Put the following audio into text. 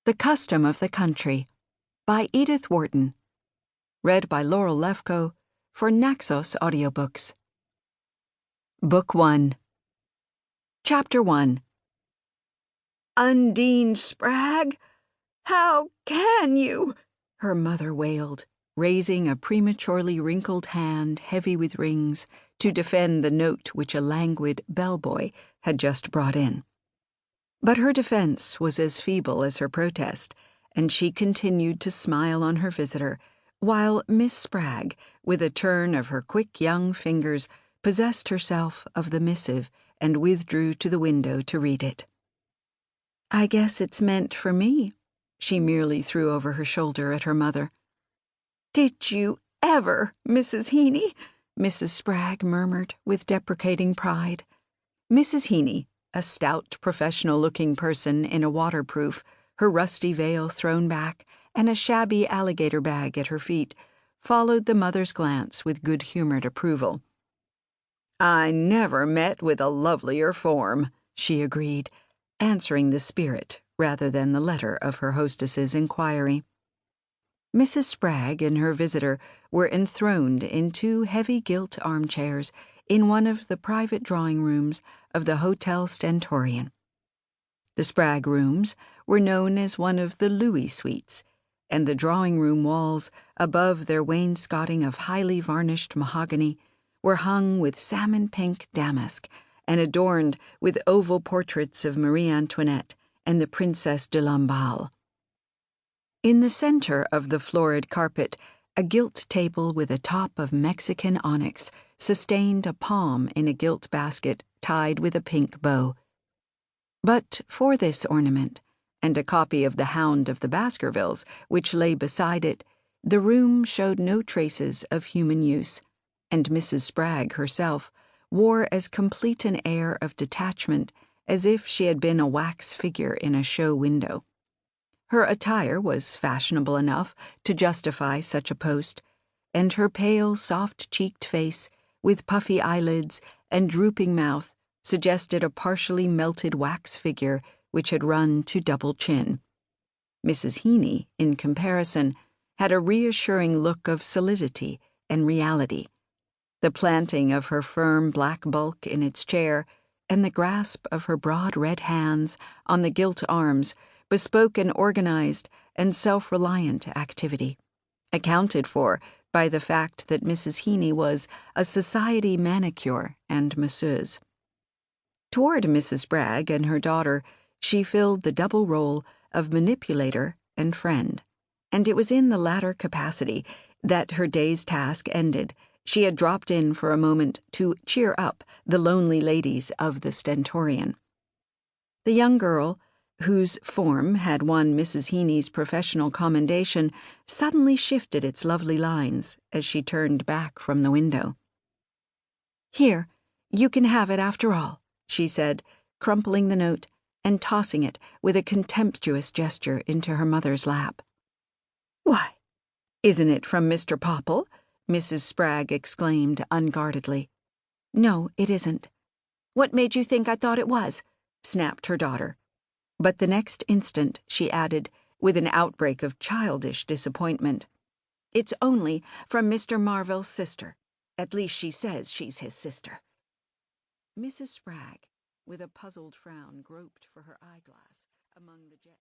The Custom of the Country by Edith Wharton. Read by Laurel Lefkow for Naxos Audiobooks. Book 1. Chapter 1. "Undine Spragg, how can you?" her mother wailed, raising a prematurely wrinkled hand heavy with rings to defend the note which a languid bellboy had just brought in. But her defense was as feeble as her protest, and she continued to smile on her visitor, while Miss Spragg, with a turn of her quick young fingers, possessed herself of the missive and withdrew to the window to read it. "I guess it's meant for me," she merely threw over her shoulder at her mother. "Did you ever, Mrs. Heeny?" Mrs. Spragg murmured with deprecating pride. Mrs. Heeny, a stout, professional-looking person in a waterproof, her rusty veil thrown back, and a shabby alligator bag at her feet, followed the mother's glance with good-humored approval. "I never met with a lovelier form," she agreed, answering the spirit rather than the letter of her hostess's inquiry. Mrs. Spragg and her visitor were enthroned in two heavy gilt armchairs in one of the private drawing-rooms of the Hotel Stentorian. The Spragg rooms were known as one of the Louis suites, and the drawing-room walls, above their wainscoting of highly varnished mahogany, were hung with salmon-pink damask and adorned with oval portraits of Marie Antoinette and the Princesse de Lamballe. In the center of the florid carpet, a gilt table with a top of Mexican onyx sustained a palm in a gilt basket tied with a pink bow. But for this ornament, and a copy of The Hound of the Baskervilles, which lay beside it, the room showed no traces of human use, and Mrs. Spragg herself wore as complete an air of detachment as if she had been a wax figure in a show window. Her attire was fashionable enough to justify such a post, and her pale, soft-cheeked face, with puffy eyelids and drooping mouth, suggested a partially melted wax figure which had run to double chin. Mrs. Heeny, in comparison, had a reassuring look of solidity and reality. The planting of her firm black bulk in its chair and the grasp of her broad red hands on the gilt arms bespoke an organized and self-reliant activity, accounted for by the fact that Mrs. Heeny was a society manicure and masseuse. Toward Mrs. Spragg and her daughter, she filled the double role of manipulator and friend, and it was in the latter capacity that, her day's task ended, she had dropped in for a moment to cheer up the lonely ladies of the Stentorian. The young girl, whose form had won Mrs. Heeny's professional commendation, suddenly shifted its lovely lines as she turned back from the window. "Here, you can have it after all," she said, crumpling the note and tossing it with a contemptuous gesture into her mother's lap. "Why, isn't it from Mr. Popple?" Mrs. Spragg exclaimed unguardedly. "No, it isn't." "What made you think I thought it was?" snapped her daughter. But the next instant she added, with an outbreak of childish disappointment, "It's only from Mr. Marvell's sister. At least she says she's his sister." Mrs. Spragg, with a puzzled frown, groped for her eyeglass among the jet